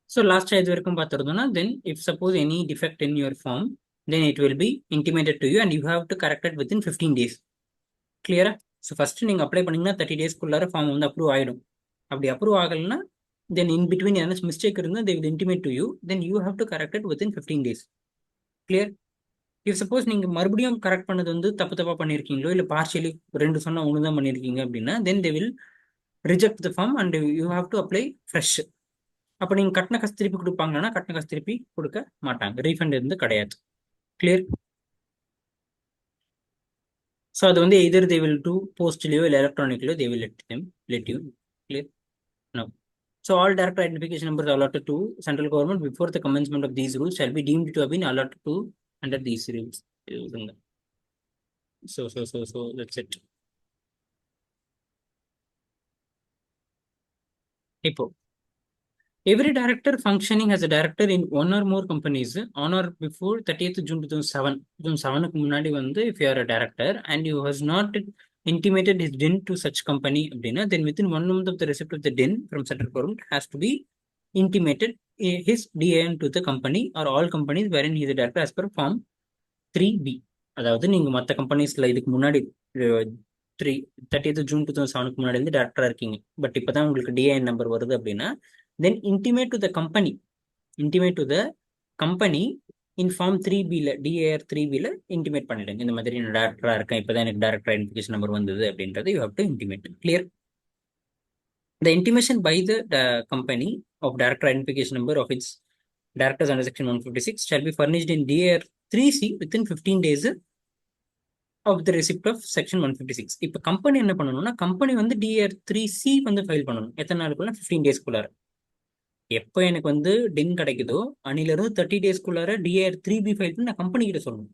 So last இது வரைக்கும் பார்த்துருந்தோம்னா then if suppose any defect in your form then it will be intimated to you and you have to correct it within 15 days. கிளியரா? So first நீங்கள் apply பண்ணீங்கன்னா 30 டேஸ்க்குள்ளார form வந்து approve ஆகிடும். அப்படி approve ஆகலைன்னா தென் in between ஏதாச்சும் mistake இருந்தால் they will intimate to you then you have to correct it within 15 days. Clear? If suppose நீங்கள் மறுபடியும் கரெக்ட் பண்ணது வந்து தப்பு தப்பாக பண்ணியிருக்கீங்களோ இல்லை பார்ஷியலி ரெண்டு சொன்னால் ஒன்று தான் பண்ணியிருக்கீங்க அப்படின்னா தென் they will reject the form and you have to apply fresh. அப்போ நீங்கள் கட்டின காசு திருப்பி கொடுப்பாங்கன்னா கட்டின காசு திருப்பி கொடுக்க மாட்டாங்க, ரீஃபண்ட் இருந்து கிடையாது. கிளியர்? ஸோ அது வந்து எதர் தே வில் டூ போஸ்ட்லேயோ இல்லை எலக்ட்ரானிக்லையோ they will let you. Clear? No. So all direct identification numbers allotted to central government before the commencement of these rules shall be deemed to have been allotted to under these rules. So that's it. இப்போ every director functioning as a director in one or more companies on or before 30th June 2007 2007க்கு முன்னாடி வந்து if you are a director and you has not intimated his DIN to such company அப்படின்னா then within 1 month of the receipt of the DIN from central government has to be intimated his DIN to the company or all companies wherein he is a director as per form 3B. அதாவது நீங்க மற்ற கம்பெனிஸ்ல இதுக்கு முன்னாடி 30th June 2007க்கு முன்னாடி வந்து டேரக்டரா இருக்கீங்க, but இப்பதான் உங்களுக்கு டிஐஎன் நம்பர் வருது அப்படின்னா then intimate to the company in form 3B ல DAR 3B ல intimate பண்ணிடுங்க. இந்த மாதிரி நான் டேரக்டரா இருக்கேன், இப்பதான் எனக்கு டேரக்டர் ஐடென்டிஃபிகேஷன் நம்பர் வந்தது அப்படின்றது you have to intimate. Clear? The intimation by the company of director identification number of its directors under section 156 shall be furnished in DAR 3C within 15 days of the receipt of section 156. இப்போ company என்ன பண்ணணும்னா company வந்து DAR 3C வந்து file பண்ணணும். எத்தனை நாளுக்குள்ள? 15 டேஸ்க்குள்ளார. எப்போ எனக்கு வந்து டின் கிடைக்குதோ அன்னிலிருந்து 30 டேஸ்க்குள்ளார டிஏஆர் 3B ஃபைல் பண்ணி நான் கம்பெனி கிட்ட சொல்லணும்.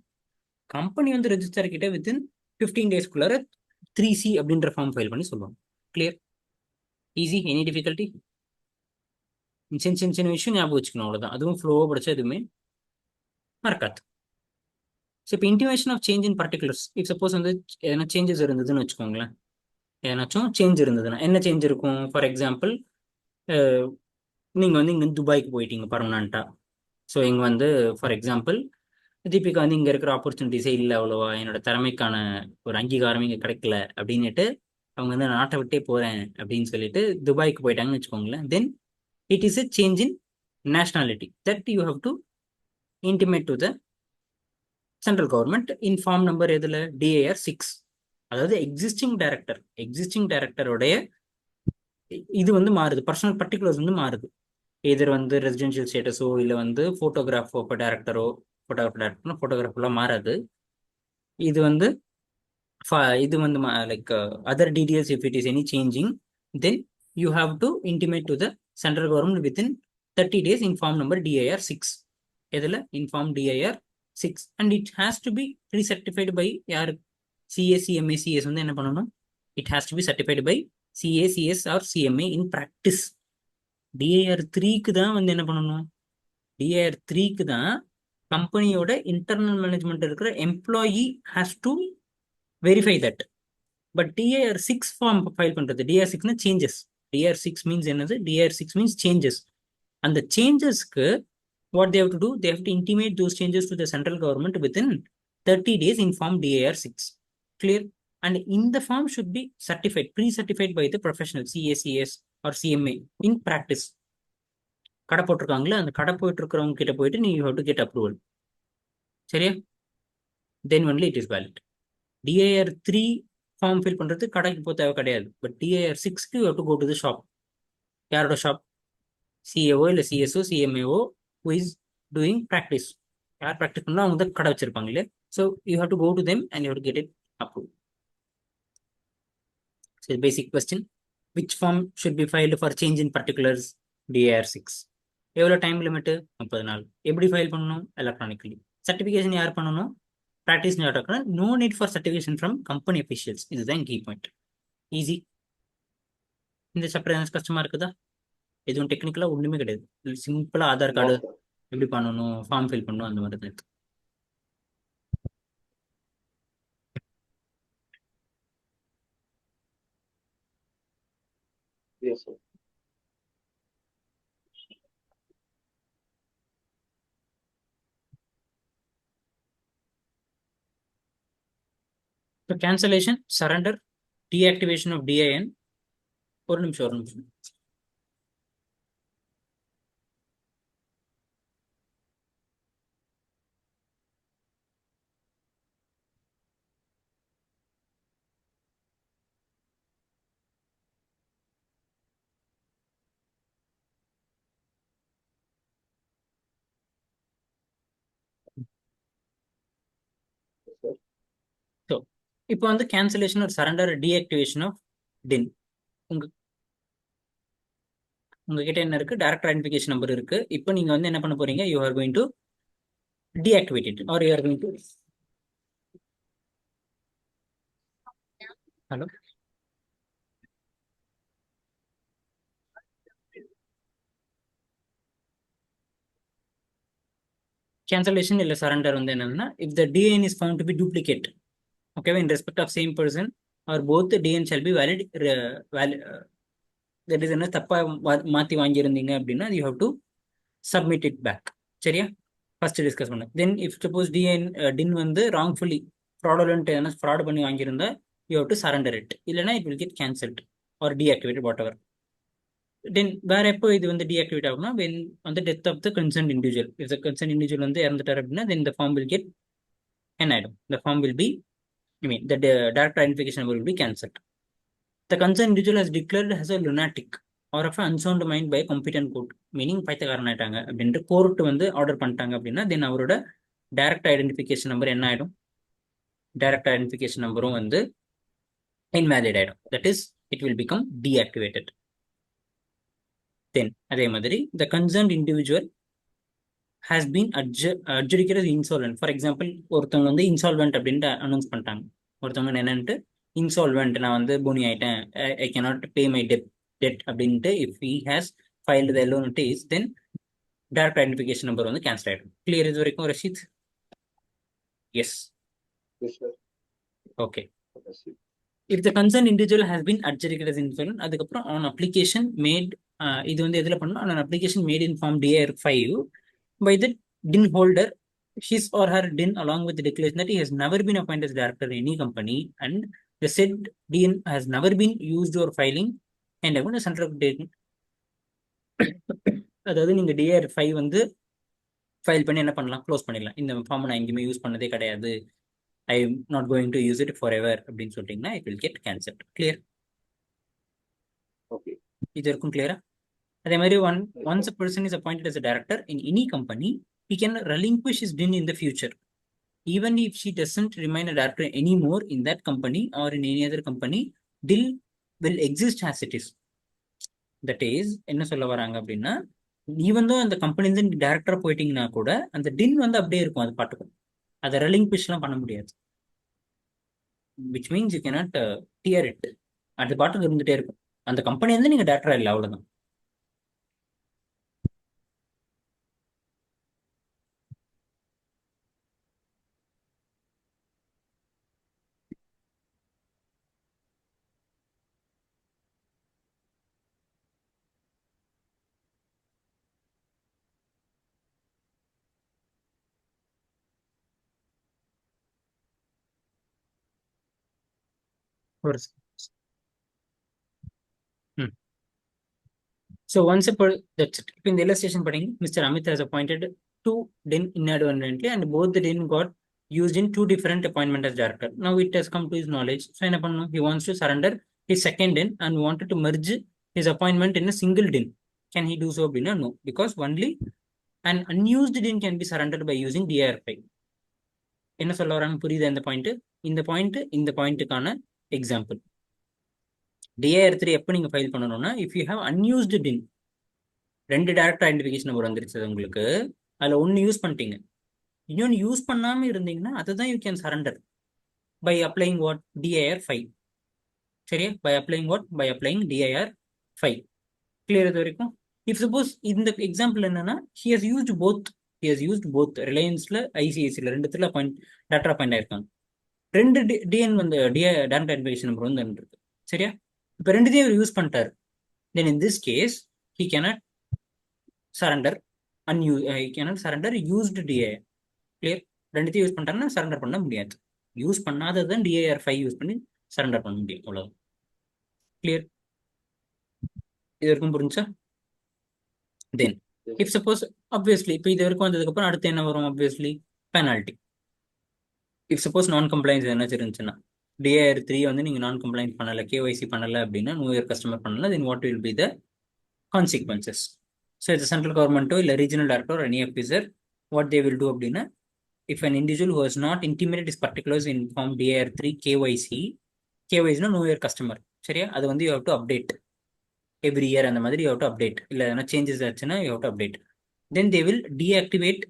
கம்பெனி வந்து ரெஜிஸ்டர் கிட்ட வித்தின் 15 டேஸ்க்குள்ளார 3C அப்படின்ற ஃபார்ம் ஃபைல் பண்ணி சொல்லுவாங்க. கிளியர்? ஈஸி? Any difficulty? சின்ன விஷயம் ஞாபகம் வச்சுக்கணும், அவ்வளோதான். அதுவும் ஃப்ளோவாக படிச்சா எதுவுமே மறக்காது. ஸோ இப்போ intimation of change in particulars, if suppose வந்து எதனா சேஞ்சஸ் இருந்ததுன்னு வச்சுக்கோங்களேன். ஏதாச்சும் சேஞ்ச் இருந்ததுன்னா என்ன சேஞ்ச் இருக்கும்? ஃபார் எக்ஸாம்பிள் நீங்கள் வந்து இங்கே துபாய்க்கு போயிட்டீங்க பர்மனண்ட்டாக. ஸோ இங்கே வந்து ஃபார் எக்ஸாம்பிள் தீபிகா வந்து இங்கே இருக்கிற ஆப்பர்ச்சுனிட்டிஸே இல்லை, அவ்வளோவா என்னோட திறமைக்கான ஒரு அங்கீகாரம் இங்கே கிடைக்கல அப்படின்னுட்டு அவங்க வந்து நாட்டை விட்டே போகிறேன் அப்படின்னு சொல்லிட்டு துபாய்க்கு போயிட்டாங்கன்னு வச்சுக்கோங்களேன். Then it is a change in nationality that you have to intimate to the central government in form number எதில்? DAR 6. அதாவது எக்ஸிஸ்டிங் டைரக்டருடைய இது வந்து மாறுது, பர்சனல் பர்டிகுலர்ஸ் வந்து மாறுது. எதிர் வந்து ரெசிடென்ஷியல் ஸ்டேட்டஸோ இல்லை வந்து ஃபோட்டோகிராஃபோ இப்போ டேரக்டரோ ஃபோட்டோகிராஃபர்லாம் மாறாது. இது வந்து like other details if it is any changing then you have to intimate to the central government within 30 days in form number DIR 6. எதில்? In form DIR 6 and it has to be pre certified by யார்? CA CMA CS வந்து என்ன பண்ணணும்? It has to be certified by CA CS or CMA in practice. DIR 3க்கு தான் வந்து என்ன பண்ணணும்? DIR 3க்கு தான் கம்பெனியோட இன்டர்னல் மேனேஜ்மெண்ட் இருக்கிற employee has to verify that. But DIR 6 form file பண்றது, DIR 6னா சேஞ்சஸ். DIR 6 மீன்ஸ் என்னது? DIR 6 means changes. அந்த சேஞ்சஸ்க்கு what they have to do? They have to intimate those changes to the central government within 30 days in form DIR 6. Clear? And in the form should be certified, pre-certified by the professional CACS or CMA in practice. கடை போட்டிருக்காங்களே அந்த கடை போயிட்டு இருக்கிறவங்க கிட்ட போயிட்டு நீ you have to get approval. சரியா? Then only it is valid. DIR 3 form fill பண்ணுறது கடைக்கு போக தேவை கிடையாது. பட் DIR 6க்கு you have to go to the shop. யாரோட ஷாப்? CAO இல்லை CSO CMAO who is doing practice. யார் ப்ராக்டிஸ் பண்ணால் அவங்க தான் கடை வச்சிருப்பாங்க இல்லையா? So you have to go to them and you have to get it approve. So basic question, which form should be filed for change in particulars? DIR 6. எவ்வளோ time limit? 30 நாள். எப்படி ஃபைல் பண்ணணும்? எலக்ட்ரானிக்கலி. சர்டிஃபிகேஷன் யார் பண்ணணும்? Practice no need for certification from company officials. இதுதான் key point. Easy. இந்த chapter எனக்கு கஷ்டமா இருக்குதா? எதுவும் டெக்னிக்கலாக ஒன்றுமே கிடையாது. சிம்பிளாக ஆதார் கார்டு எப்படி பண்ணணும், ஃபார்ம் ஃபில் பண்ணணும், அந்த மாதிரி தான் இருக்கு. Yes, sir. cancellation, surrender, deactivation of DIN. ஒரு நிமிஷம். ஸோ இப்போ வந்து cancellation or surrender, deactivation of DIN. உங்ககிட்ட என்ன இருக்கு? டைரக்ட் ஐடென்டிஃபிகேஷன் நம்பர் இருக்கு. இப்போ நீங்க வந்து என்ன பண்ண போறீங்க? You are going to deactivate it or you are going to hello cancellation இல்ல surrender வந்து என்னன்னா, if the DN is found to be duplicate, okay, in respect of same person or both the DN shall be valid, that is என்ன தப்பா மாத்தி வாங்கியிருந்தீங்க அப்படின்னா you have to submit it back. சரியா? First discuss பண்ண. தென் if suppose டின் வந்து wrongfully fraudulent fraud பண்ணி வாங்கியிருந்தா you have to surrender it. இல்லைன்னா it will get cancelled or deactivated, whatever. தென் வேற எப்போ இது வந்து deactivate ஆகும்னா when on the death of the concerned individual. If the concerned individual வந்து இறந்துட்டார் அப்படின்னா then the form will get என்ன ஆயிடும்? The form will be, I mean the direct identification number will be cancelled. The concerned individual has declared as a lunatic or of unsound mind by competent court, meaning பைத்தியக்காரன் ஆயிட்டாங்க அப்படின்ட்டு court வந்து order பண்ணிட்டாங்க அப்படின்னா தென் அவரோட direct identification number என்ன ஆயிடும்? Direct identification நம்பரும் வந்து இன்வேலிட் ஆயிடும். That is it will become deactivated. Then அதே மாதிரி the concerned individual has been adjudicated as insolvent. For example ஒருத்தவங்க வந்து இன்சால்வெண்ட் அப்படின்ட்டு அனௌன்ஸ் பண்ணிட்டாங்க. ஒருத்தவங்க என்னன்ட்டு இன்சால்வெண்ட், நான் வந்து போனி ஆயிட்டேன், I cannot pay my debt அப்படின்ட்டு if he has filed the loan notice then direct identification number வந்து கேன்சல் ஆயிடும். கிளியர் இது வரைக்கும் Rasheed? Yes. Okay. If the concerned individual has been adjudicated as insolvent, அதுக்கப்புறம் on application made, இது வந்து எதுல பண்ணணும்? On an application made in form DIR 5 by the DIN holder, his or her DIN along with the declaration that he has never been appointed as director in any company and the said DIN has never been used or filing and a central update. அதாவது நீங்க DIR 5 வந்து file பண்ணி என்ன பண்ணலாம்? Close பண்ணிடலாம். இந்த form நான் எங்கேயுமே யூஸ் பண்ணதே கிடையாது, I am not going to use it for ever அப்படின்னு சொல்லிட்டீங்கன்னா it will get cancelled. Clear? Okay, இது இருக்கும் கிளியரா? அதே மாதிரி once a person is appointed as a director in any company, he can relinquish his DIN in the future even if she doesn't remain a director anymore in that company or in any other company. DIN will exist as it is. That is என்ன சொல்ல வராங்க அப்படின்னா, even though அந்த கம்பெனிலேருந்து டைரக்டரா போயிட்டீங்கன்னா கூட அந்த DIN வந்து அப்படியே இருக்கும், அது பாட்டுக்கும். அதை ரெலிங்க்விஷ்லாம் பண்ண முடியாது. Which means you cannot dear it, அது பாட்டுக்கு இருந்துட்டே இருக்கும். அந்த கம்பெனி வந்து நீங்க டைரக்டரா இல்லை, அவ்வளவுதான். So once that's it. இப்போ இந்த illustration படிங்க. Mr. Amit has appointed two DIN inadvertently and both the DIN got used in two different appointment as director. Now it has come to his knowledge. So என்ன பண்ணணும்? He wants to surrender his second DIN and wanted to merge his appointment in a single DIN. Can he do so? அப்படின்னா no, because only an unused DIN can be surrendered by using DIR5. என்ன சொல்ல வராங்க புரியுதா? இந்த point, இந்த பாயிண்ட்டுக்கான example. DIR3 எப்போ நீங்க file பண்ணணும்னா, இஃப் யூ ஹேவ் அன்யூஸ்டு டின், ரெண்டு டைரக்ட் ஐடென்டிஃபிகேஷன் நம்பர் வந்துருச்சு உங்களுக்கு, அதில் ஒன்று யூஸ் பண்ணிட்டீங்க, இன்னொன்று யூஸ் பண்ணாமல் இருந்தீங்கன்னா அதுதான் you can surrender by applying what? DIR5. சரியா? By applying what? By applying DIR5. Clear இது வரைக்கும்? இஃப் சப்போஸ் இந்த எக்ஸாம்பிள் என்னன்னா, ஹி ஹஸ் யூஸ்ட் போத் ரிலையன்ஸ்ல ஐசிஐசியில் ரெண்டுத்துல டாட்டா பாயிண்ட் ஆயிருக்காங்க. ரெண்டு டிஎன் வந்து டைரக்ட் ஐடென்டிஃபிகேஷன் நம்பர் வந்து இருக்கு. சரியா? இப்போ ரெண்டுத்தையும் யூஸ் பண்ணிட்டாரு. Then in this case he cannot surrender he cannot surrender used DIR. Clear? ரெண்டுத்தையும் யூஸ் பண்ணிட்டாருன்னா சரண்டர் பண்ண முடியாது. யூஸ் பண்ணாததான் டிஐஆர் 5 யூஸ் பண்ணி சரண்டர் பண்ண முடியும். அவ்வளவு கிளியர். இது வரைக்கும் புரிஞ்சா? தென் இஃப் சப்போஸ் ஆப்வியஸ்லி இப்போ இது வரைக்கும் வந்ததுக்கு அப்புறம் அடுத்து என்ன வரும்? Obviously penalty. இஃப் சப்போஸ் நான் கம்ப்ளைன்ஸ் என்ன இருந்துச்சுன்னா, டிஐஆர் 3 வந்து நீங்க நான் கம்ப்ளைண்ட் பண்ணல, கேஒய்சி பண்ணல அப்படின்னா, நியூ இயர் கஸ்டமர் பண்ணல, then what will be the consequences? So இது சென்ட்ரல் கவர்மெண்ட்டோ இல்லை regional director any officer what they will do அப்படின்னா, if an individual who has not intimated his particulars in form DIR3 KYC, KYC no your customer, சரியா? அது வந்து you have to update every year, அந்த மாதிரி you have to update. இல்ல எதனா changes ஆச்சுன்னா you have to update. Then they will deactivate,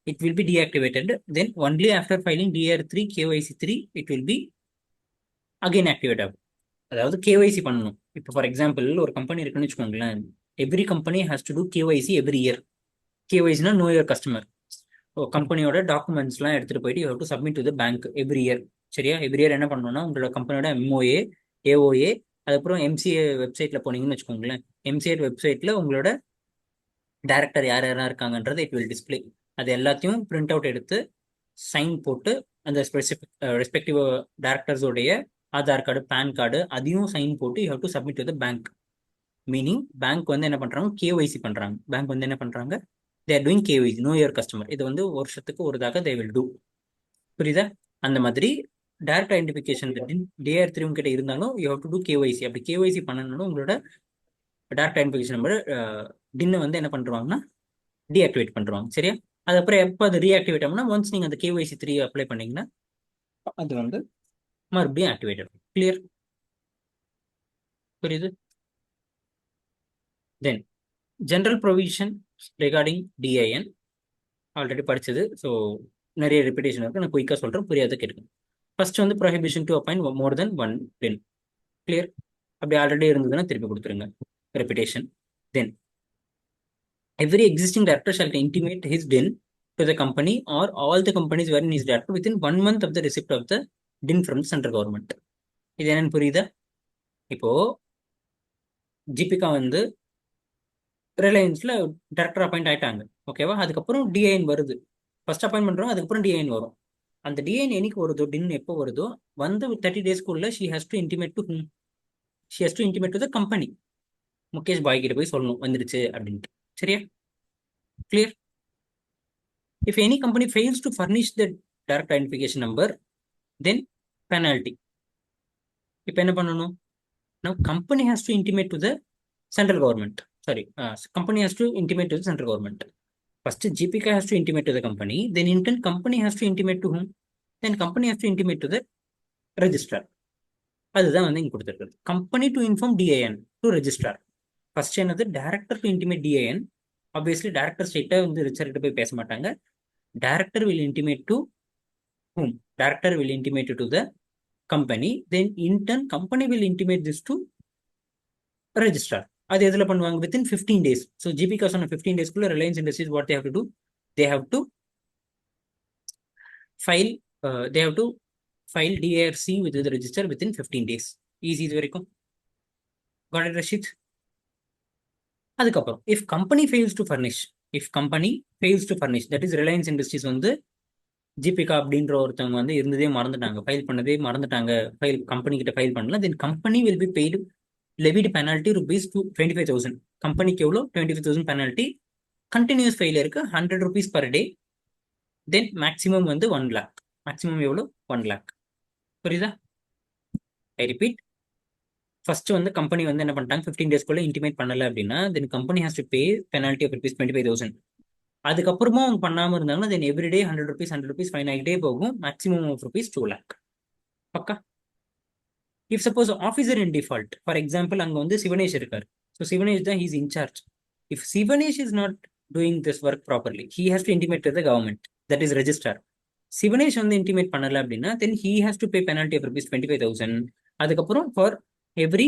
it will be deactivated. Then only after filing DIR3 KYC3 it will be again activate ஆகும். அதாவது KYC பண்ணணும். இப்போ for example ஒரு company இருக்குன்னு வச்சுக்கோங்களேன், every company has to do KYC every year. KYCனா know your customer. கம்பெனியோட டாக்குமெண்ட்ஸ்லாம் எடுத்துகிட்டு போயிட்டு you have to submit to the bank every year, சரியா? எவ்ரி இயர் என்ன பண்ணணும்னா உங்களோட கம்பெனியோட MOA, AOA, அதுக்கப்புறம் MCA வெப்சைட்டில் போனீங்கன்னு வச்சுக்கோங்களேன், MCA வெப்சைட்டில் உங்களோட டேரக்டர் யார் யாரெல்லாம் இருக்காங்கன்றது இட் வில் டிஸ்பிளே. அது எல்லாத்தையும் பிரிண்ட் அவுட் எடுத்து சைன் போட்டு அந்த ரெஸ்பெக்டிவ் டேரக்டர்ஸோடைய ஆதார் கார்டு, பேன் கார்டு அதையும் சைன் போட்டு you have to submit to the bank. Meaning bank வந்து என்ன பண்ணுறாங்க? KYC பண்ணுறாங்க. பேங்க் வந்து என்ன பண்ணுறாங்க? they are doing KYC, know your customer. இது வந்து வருஷத்துக்கு ஒரு தாக they will do. புரியுதா? அந்த மாதிரி டைரக்ட் ஐடென்டிஃபிகேஷன் DIR3 உங்ககிட்ட இருந்தாலும் you have to do KYC. அப்படி KYC பண்ணணும்னா உங்களோட டைரக்ட் ஐடென்டிஃபிகேஷன் நம்பர் டின்னை வந்து என்ன பண்ணுவாங்கன்னா டீஆக்டிவேட் பண்ணுவாங்க, சரியா? அதுக்கப்புறம் எப்போ அது ரீஆக்டிவேட் ஆகும்னா ஒன்ஸ் நீங்கள் அந்த KYC 3 அப்ளை பண்ணீங்கன்னா அது வந்து மறுபடியும் ஆக்டிவேட் ஆகும். கிளியர்? புரியுது? Then general provision regarding DIN already படிச்சது. ஸோ நிறைய ரிப்பீட்டேஷன் இருக்கு, நான் குயிக்காக சொல்கிறேன், புரியாத கேட்குறேன். ஃபர்ஸ்ட் வந்து prohibition to appoint more than 1 DIN. Clear? அப்படி ஆல்ரெடி இருந்ததுன்னா திருப்பி கொடுத்துருங்க, repetition. Then every existing director shall intimate his DIN to the company or all the companies where in his director within 1 month of the receipt of the DIN from central government. இது என்னன்னு புரியுதா? இப்போ ஜிபிகா வந்து ரிலையன்ஸ்ல director appoint ஆயிட்டாங்க, ஓகேவா? அதுக்கப்புறம் DIN வருது. First appoint பண்றோம், அதுக்கப்புறம் DIN வரும். அந்த DIN என்னைக்கு வருதோ, டின் எப்போ வருதோ வந்து 30 டேஸ்க்குள்ள she has to intimate to whom? She has to intimate to the company. Mukesh bhai கிட்ட போய் சொல்லணும் வந்துருச்சு அப்படின்ட்டு, சரியா? Clear? If any company fails to furnish the direct identification number then penalty. இப்போ என்ன பண்ணணும்? Now company has to intimate to the central government. Sorry, company has to intimate to the central government. First, GPK has to intimate to the company. Then, in turn, company has to intimate to whom? Then, company has to intimate to the registrar. அதுதான் வந்து இங்க கொடுத்துருக்குது. Company to inform DIN to registrar. First என்னது? Director to intimate DIN. Obviously director ஸ்ட்ரெயிட்டாக வந்து ரிஜிஸ்டர்கிட்ட போய் பேச மாட்டாங்க. Director will intimate to whom? Director will intimate to the company. Then, in turn, company will intimate this to registrar. அது எதில் பண்ணுவாங்க? Within 15 days. ஸோ ஜிபிகா சொன்ன 15 daysக்குள்ள Reliance Industries what they have to do? They have to file DIRC with the register within 15 days. Easy இது வரைக்கும். Got it Rasheed? அதுக்கப்புறம் if company fails to furnish, that is Reliance Industries வந்து ஜிபிகா அப்படின்ற ஒருத்தவங்க வந்து இருந்ததே மறந்துட்டாங்க, ஃபைல் பண்ணதே மறந்துட்டாங்க, கம்பெனி கிட்ட ஃபைல் பண்ணல, then company will be paid levied penalty rupees to 25,000. கம்பெனிக்கு எவ்வளோ? 25,000 பெனால்ட்டி. கண்டினியூஸ் ஃபெயிலியருக்கு 100 rupees per day. Then maximum வந்து 1 lakh. மேக்ஸிமம் எவ்வளோ? 1 lakh. புரியுதா? I repeat. ஃபர்ஸ்ட் வந்து கம்பெனி வந்து என்ன பண்ணிட்டாங்க? 15 daysக்குள்ள இன்டிமேட் பண்ணல அப்படின்னா then company has to pay penalty of rupees 25,000. அதுக்கப்புறமா அவங்க பண்ணாமல் இருந்தாங்கன்னா தென் எவ்ரிடே 100 rupees ஃபைன் ஆகிட்டே போகும். Maximum of rupees 2 lakh. பக்கா? If suppose officer in default, for example, அங்க வந்து சிவனேஷ் இருக்கார். So சிவனேஷ் தான் he's in charge. If Sivanesh is not doing this work properly, he has to intimate to the government, that is registrar. Sivanesh வந்து intimate பண்ணல அப்படின்னா then he has to pay penalty of rupees 25,000. அதுக்கப்புறம் for every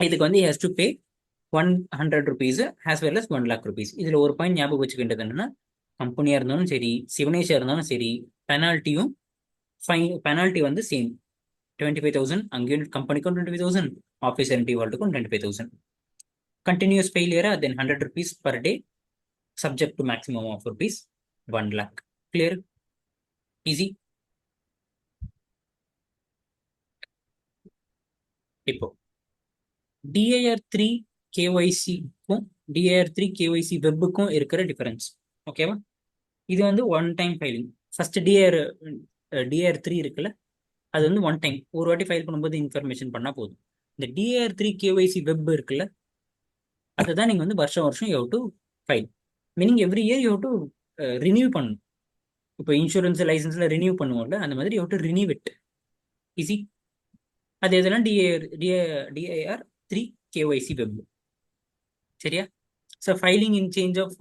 இதுக்கு வந்து he has to pay 100 rupees as well as 1 lakh rupees. இதுல ஒரு point ஞாபகம் வச்சுக்க வேண்டியது என்னன்னா, கம்பெனியா இருந்தாலும் சரி, சிவனேஷா இருந்தாலும் சரி, பெனால்ட்டியும் பெனால்ட்டி வந்து சேம் 25,000. அங்கேயும் கம்பெனிக்கும் 25,000, officer டிவால்ட்டுக்கும் 25,000. Continuous ஃபெயிலியரா then 100 rupees per day, subject to maximum of rupees 1 lakh. Clear? Easy. இப்போ DIR3 KYCக்கும் DIR3 KYC வெப்புக்கும் இருக்கிற டிஃபரன்ஸ். ஓகேவா? இது வந்து one time filing. First DIR3 இருக்குல்ல, அது வந்து ஒன் டைம் ஒரு வாட்டி ஃபைல் பண்ணும்போது இன்ஃபர்மேஷன் பண்ணா போதும். இந்த DIR3 KYC வெப் இருக்குல்ல, அதை தான் நீங்க வந்து வருஷம் வருஷம் you have to file. Meaning every year you have to renew பண்ணணும். இப்போ இன்சூரன்ஸ் லைசன்ஸ்ல ரினியூ பண்ணுவோம்ல, அந்த மாதிரி you have to renew it. Easy. அது எதெல்லாம் DIR3 KYC வெப். சரியா? So filing in change of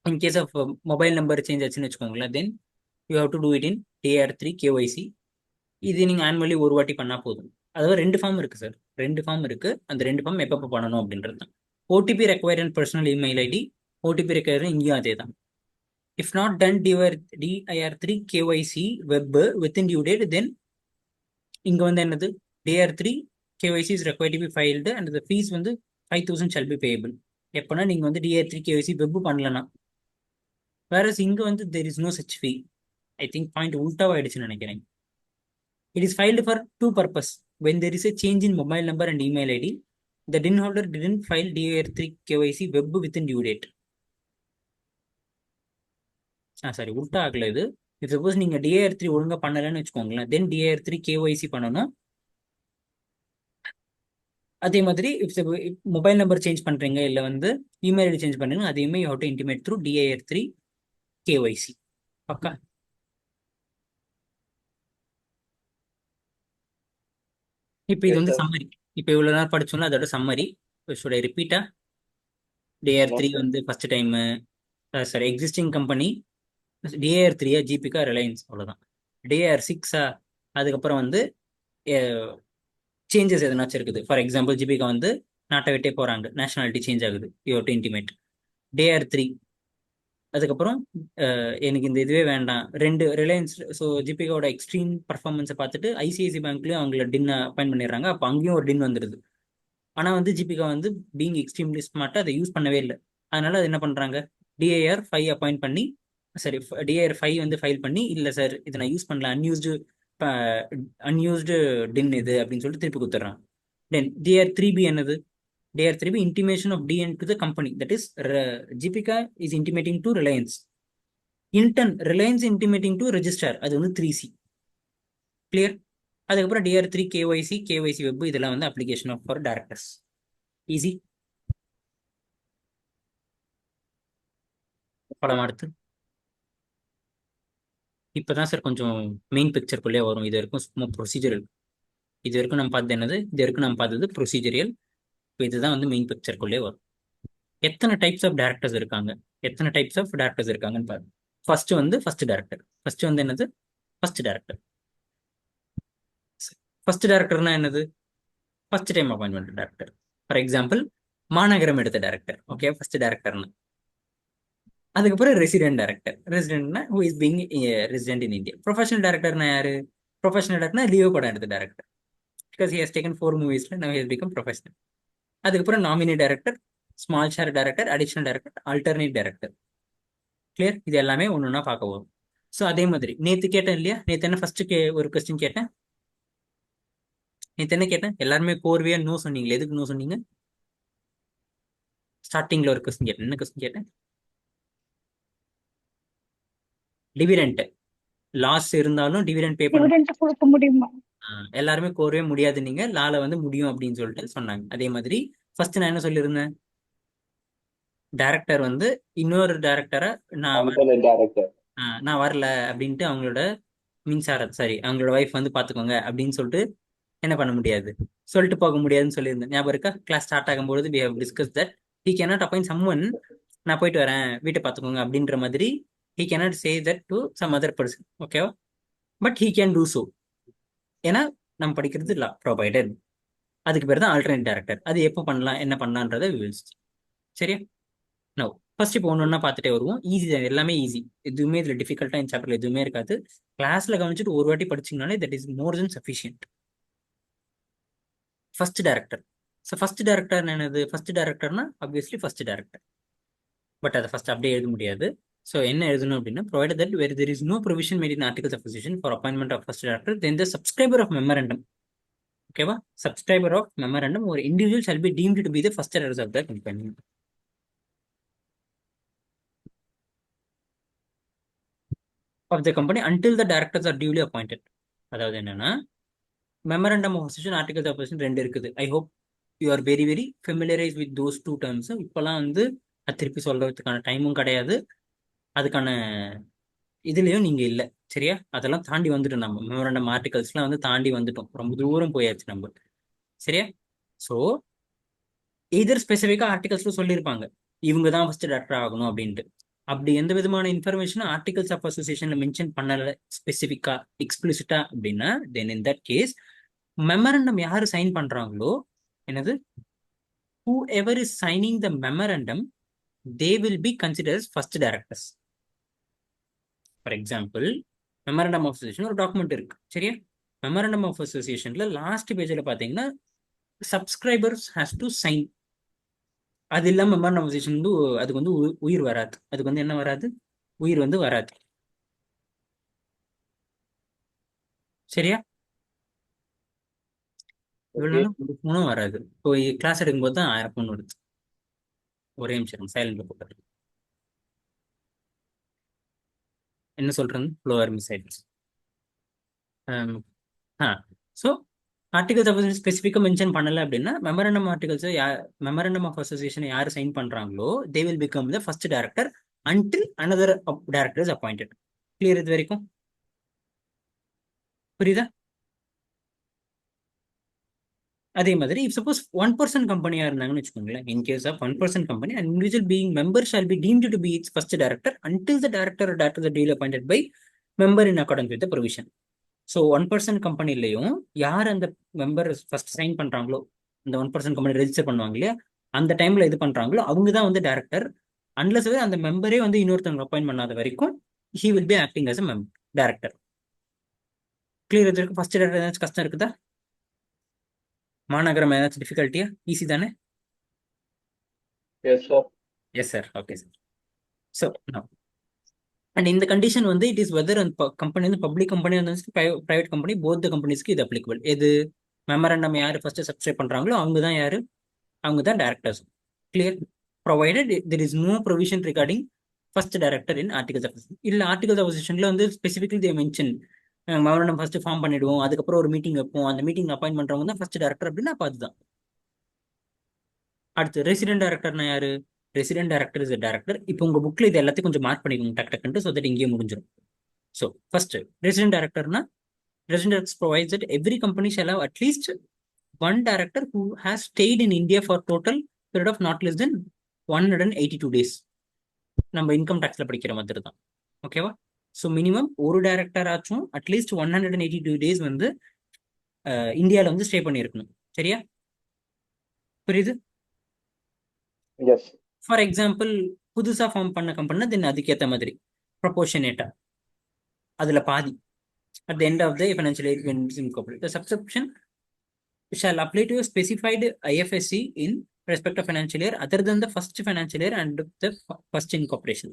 in case of mobile number change ஆச்சுன்னு வச்சுக்கோங்களேன், then you have to do it in DIR3 KYC. இது நீங்கள் ஆனுவலி ஒரு வாட்டி பண்ணால் போதும். அதாவது 2 ஃபார்ம் இருக்குது சார், 2 ஃபார்ம் இருக்குது. அந்த 2 ஃபார்ம் எப்பப்போ பண்ணணும் அப்படின்றது தான். OTP require and personal email ID. OTP require இங்கேயும் அதே தான். If not done DIR3 KYC web within due date, then இங்கே வந்து என்னது, DIR3 KYC is required to be filed and the fees வந்து 5,000 ஷால் பி பேயபிள். எப்போனா நீங்கள் வந்து DIR3 KYC வெப் பண்ணலன்னா. வேற இங்கே வந்து there is no such fee. I think point உல்டாவாயிடுச்சுன்னு நினைக்கிறேன். It is filed for two purposes. When there is a change in mobile number and email ID, the DIN holder didn't file DIR3 KYC web within due date. Sorry, உல்டா ஆகல இது. if suppose நீங்க DIR3 ஒழுங்கா பண்ணலன்னு வச்சுக்கோங்களேன், then DIR3 KYC பண்ணணும். அதே மாதிரி மொபைல் நம்பர் சேஞ்ச் பண்றீங்க இல்ல வந்து இமெயில் ஐடி சேஞ்ச் பண்ணுங்க, அதையுமே you have to intimate through DIR3 KYC. பக்கா? இப்போ இது வந்து சம்மரி. இப்போ இவ்வளவு நேரம் படிச்சோம்னா அதோட summary. should I repeat? DIR3 வந்து first time, sorry existing company. DIR3 Jibika Reliance, அவ்வளோதான். DIR6 அதுக்கப்புறம் வந்து சேஞ்சஸ் எதனாச்சும் இருக்குது. ஃபார் எக்ஸாம்பிள் ஜிபிகா வந்து நாட்டை விட்டே போறாங்க, நேஷனாலிட்டி சேஞ்ச் ஆகுது, you have to intimate. DIR3 அதுக்கப்புறம் எனக்கு இந்த இதுவே வேண்டாம், 2 ரிலையன்ஸ். ஸோ ஜிபிகாவோட எக்ஸ்ட்ரீம் பர்ஃபார்மன்ஸை பார்த்துட்டு ஐசிஐசி பேங்க்லயும் அவங்கள டின் அப்பாயின் பண்ணிடுறாங்க. அப்போ அங்கேயும் ஒரு டின் வந்துடுது. ஆனால் வந்து ஜிபிகா வந்து பீங் எக்ஸ்ட்ரீம்லி ஸ்மார்ட்டாக அதை யூஸ் பண்ணவே இல்லை. அதனால அது என்ன பண்ணுறாங்க, DIR5 அப்பாயிண்ட் பண்ணி, சரி DIR5 வந்து ஃபைல் பண்ணி, இல்லை சார் இதை நான் யூஸ் பண்ணல, அன்யூஸ்டு டின் இது அப்படின்னு சொல்லிட்டு திருப்பி கொடுத்துட்றான். தென் DIR3B என்னது, DIR3B intimation of DN to the company. That is, Jipika is intimating to Reliance. In turn, Reliance intimating to register. அது வந்து 3C. Clear? அதுக்கப்புறம் DIR3 KYC web இதெல்லாம் வந்து application of for directors. Easy. படம் அடுத்து. இப்போதான் sir கொஞ்சம் main பிக்சருக்குள்ளே வரும். இது வரைக்கும் சும்மா ப்ரொசீஜரல். இது வரைக்கும் நம்ம பார்த்தது என்னது, இது வரைக்கும் நம்ம பார்த்தது ப்ரொசீஜரியல். இப்போ இதுதான் வந்து மெயின் பிக்சருக்குள்ளே வரும். எத்தனை டைப்ஸ் ஆஃப் டேரக்டர்ஸ் இருக்காங்க, எத்தனை டைப்ஸ் ஆஃப் டேரக்டர்ஸ் இருக்காங்கன்னு பாருங்க. ஃபர்ஸ்ட் வந்து ஃபர்ஸ்ட் டேரக்டர். ஃபர்ஸ்ட் வந்து என்னது, ஃபர்ஸ்ட் டேரக்டர். ஃபர்ஸ்ட் டேரக்டர்னா என்னது, first time appointment director. For example Maanagaram எடுத்த டேரக்டர். ஓகே, ஃபர்ஸ்ட் டேரக்டர்னா. அதுக்கப்புறம் ரெசிடென்ட் டேரக்டர். ரெசிடென்ட்னா who is being resident in India. Professional டேரக்டர்னா யாரு, ப்ரொஃபஷனல் டேரக்டர்னா லியோ படம் எடுத்த director. Because he has taken 4 மூவிஸ்ல now he has become professional. அதுக்கப்புறம் nominee director, small share director, additional director, alternate director. Clear? இது எல்லாமே ஒன்னொன்னா பார்க்க வரும். ஸோ அதே மாதிரி நேற்று கேட்டேன் இல்லையா, நேற்று என்ன ஃபர்ஸ்ட் ஒரு கொஸ்டின் கேட்டேன். நேற்று என்ன கேட்டேன், எல்லாருமே கோர்வையா நோ சொன்னீங்களே, எதுக்கு நோ சொன்னீங்க? ஸ்டார்டிங்ல ஒரு கொஸ்டின் கேட்டேன். என்ன கொஸ்டின் கேட்டேன்? டிவிடெண்ட் லாஸ் இருந்தாலும் டிவிடெண்ட் பே பண்ண கொடுக்க முடியுமா? எல்லாருமே கோரவே முடியாது, நீங்க லால வந்து முடியும் அப்படின்னு சொல்லிட்டு சொன்னாங்க. அதே மாதிரி ஃபர்ஸ்ட் நான் என்ன சொல்லியிருந்தேன், டைரக்டர் வந்து இன்னொரு டைரக்டரை நான் வரல அப்படின்ட்டு அவங்களோட அவங்களோட ஒய்ஃப் வந்து பாத்துக்கோங்க அப்படின்னு சொல்லிட்டு என்ன பண்ண முடியாது, சொல்லிட்டு போக முடியாதுன்னு சொல்லியிருந்தேன். ஞாபகம் இருக்கா? கிளாஸ் ஸ்டார்ட் ஆகும்போது we have discussed that he cannot appoint someone, நான் போயிட்டு வரேன் வீட்டை பார்த்துக்கோங்க அப்படின்ற மாதிரி. he cannot say that to some other person. ஓகேவா? But he can do so. ஏன்னா நம்ம படிக்கிறது லா ப்ரொவைடட். அதுக்கு பேர் தான் ஆல்டர்னேட் டேரக்டர். அது எப்போ பண்ணலாம், என்ன பண்ணலான்றதை சரியா? நோ ஃபர்ஸ்ட் இப்போ ஒன்று பார்த்துட்டே வருவோம். ஈஸி தான், எல்லாமே ஈஸி. எதுவுமே இதில் டிஃபிகல்ட்டாக இந்த சாப்டர்ல எதுவுமே இருக்காது. கிளாஸ்ல கவனிச்சுட்டு ஒரு வாட்டி படிச்சிங்கனாலே that is more than sufficient. First director. So first director என்னது, ஃபர்ஸ்ட் டேரக்டர்னா ஆப்வியஸ்லி ஃபர்ஸ்ட் டேரக்டர். பட் அதை ஃபர்ஸ்ட் அப்படியே எழுத முடியாது. ஸோ என்ன எழுதணும் அப்படின்னா provided that where there is no provision made in articles of association for appointment of first director, then the subscriber of memorandum, ஓகேவா, subscriber of memorandum or individual shall be deemed to be the first directors of the company. Of the company until the directors are duly appointed. அதாவது என்னன்னா memorandum of association, articles of association ரெண்டு இருக்குது. I hope you are very very familiarise with those two terms. இப்போலாம் வந்து அது திருப்பி சொல்றதுக்கான டைமும் கிடையாது, அதுக்கான இதுலயும் நீங்க இல்லை. சரியா, அதெல்லாம் தாண்டி வந்துட்டோம் நம்ம. மெமரண்டம் ஆர்டிகல்ஸ்லாம் வந்து தாண்டி வந்துட்டோம், ரொம்ப தூரம் போயாச்சு நம்ம. சரியா, ஸோ எதர் ஸ்பெசிஃபிக்காக ஆர்டிகல்ஸ்ல சொல்லியிருப்பாங்க இவங்க தான் ஃபர்ஸ்ட் டாக்டர் ஆகணும் அப்படின்ட்டு. அப்படி எந்த விதமான இன்ஃபர்மேஷனும் ஆர்டிகல்ஸ் ஆஃப் அசோசியேஷன்ல மென்ஷன் பண்ணல ஸ்பெசிஃபிக்கா எக்ஸ்பிளிசிட்டா அப்படின்னா, then in that case memorandum யாரு சைன் பண்றாங்களோ, என்னது, whoever is signing the memorandum, they will be considered as first directors. For example, memorandum of association ஒரு டாக்குமெண்ட் இருக்கு. சரியா, மெமரண்டம் ஆஃப் அசோசியேஷன்ல லாஸ்ட் பேஜ்ல பாத்தீங்கன்னா சப்ஸ்கிரைபர்ஸ் ஹேஸ் டு சைன். அது இல்லாம மெமரண்டம் ஆஃப் அசோசியேஷன் வந்து அதுக்கு வந்து உயிர் வராது. அதுக்கு வந்து என்ன வராது, உயிர் வந்து வராது. சரியா, இவ்வளவு வராது. இப்போ கிளாஸ் எடுக்கும்போது தான் 1000 ஃபோன் வருது. ஒரே நிமிஷம் சைலண்ட்ல போட்டாரு. என்ன சொல்றேன்னு ஃப்ளோவர் மிஸ் ஆயிடுச்சு. ஸோ ஆர்டிகல்ஸ் ஆஃப் ஸ்பெசிஃபிக்காக மென்ஷன் பண்ணல அப்படின்னா memorandum articles memorandum of association யார் சைன் பண்றாங்களோ they will become the first director until another director is appointed. Clear இது வரைக்கும்? புரியுதா? அதே மாதிரி இஃப் சப்போஸ் 1% கம்பெனியா இருந்தாங்கன்னு வச்சுக்கோங்களேன், in case of 1% company and individual being member shall be deemed to be its first director until the director director duly appointed by member in accordance with provision. So 1% கம்பெனிலையும் யார் அந்த member first sign பண்றாங்களோ, அந்த 1% company register பண்ணுவாங்க இல்லையா, அந்த டைம்ல இது பண்றாங்களோ அவங்க தான் வந்து டைரக்டர். அன்லஸ் அந்த மெம்பரே வந்து இன்னொருத்தவங்க அப்பாயின்ட் பண்ணாத வரைக்கும் he will be acting as a director. Clear? இது ஃபர்ஸ்ட் டைரக்டர் ஏதாச்சும் கஷ்டம் இருக்குதா? மாநகரம் ஏதாச்சும் டிஃபிகல்ட்டியா? ஈஸி தானே? Yes sir. Okay sir. So and இந்த கண்டிஷன் வந்து இட் இஸ் வெதர் அந்த கம்பெனி வந்து பப்ளிக் கம்பெனி வந்து பிரைவேட் கம்பெனி, போத் த கம்பெனிஸ்க்கு இது அப்ளிகபிள். எது, மெமரண்டம் யார் ஃபர்ஸ்ட் சப்ஸ்கிரைப் பண்றாங்களோ அவங்க தான் யாரு, அவங்க தான் directors. Clear? Provided there is no provision regarding first director in articles of association. இல்ல ஆர்டிகல்ஸ் ஆஃப் அசோசியேஷன்ல வந்து specifically they mention memorandum first form பண்ணிடுவோம், அதுக்கப்புறம் ஒரு மீட்டிங் வைப்போம், அந்த மீட்டிங் அப்பாயின்ட் பண்றவங்க தான் ஃபர்ஸ்ட் டைரக்டர் அப்படின்னா அப்ப அதுதான். அடுத்து ரெசிடென்ட் டைரக்டர்னா யாரு? Resident director is director. இப்போ உங்க புக்ல இது எல்லாத்தையும் கொஞ்சம் மார்க் பண்ணிக்கோங்க டக் டக்குன்ட்டு, ஸோ தட் இங்கேயே முடிஞ்சிடும். ஸோ ஃபர்ஸ்ட் ரெசிடென்ட் டைரக்டர்னா, resident director provides that every company shall have at least one director who has stayed in India for total period of not less than 182 days. நம்ம income டாக்ஸ்ல படிக்கிற மாதிரி தான். ஓகேவா? So minimum ஒரு director ஆச்சும் at least 182 days வந்து இந்தியாவில் வந்து ஸ்டே பண்ணியிருக்கணும். சரியா? புரியுது? ஃபார் எக்ஸாம்பிள் புதுசாக ஃபார்ம் பண்ண கம்பெனினா தென் அதுக்கேற்ற மாதிரி ப்ரொபோர்ஷனேட்டா அதுல பாதி at the end of the financial year when it is incorporated. The subscription shall apply to a specified IFSC in respect of financial year other than the first financial year and the first incorporation.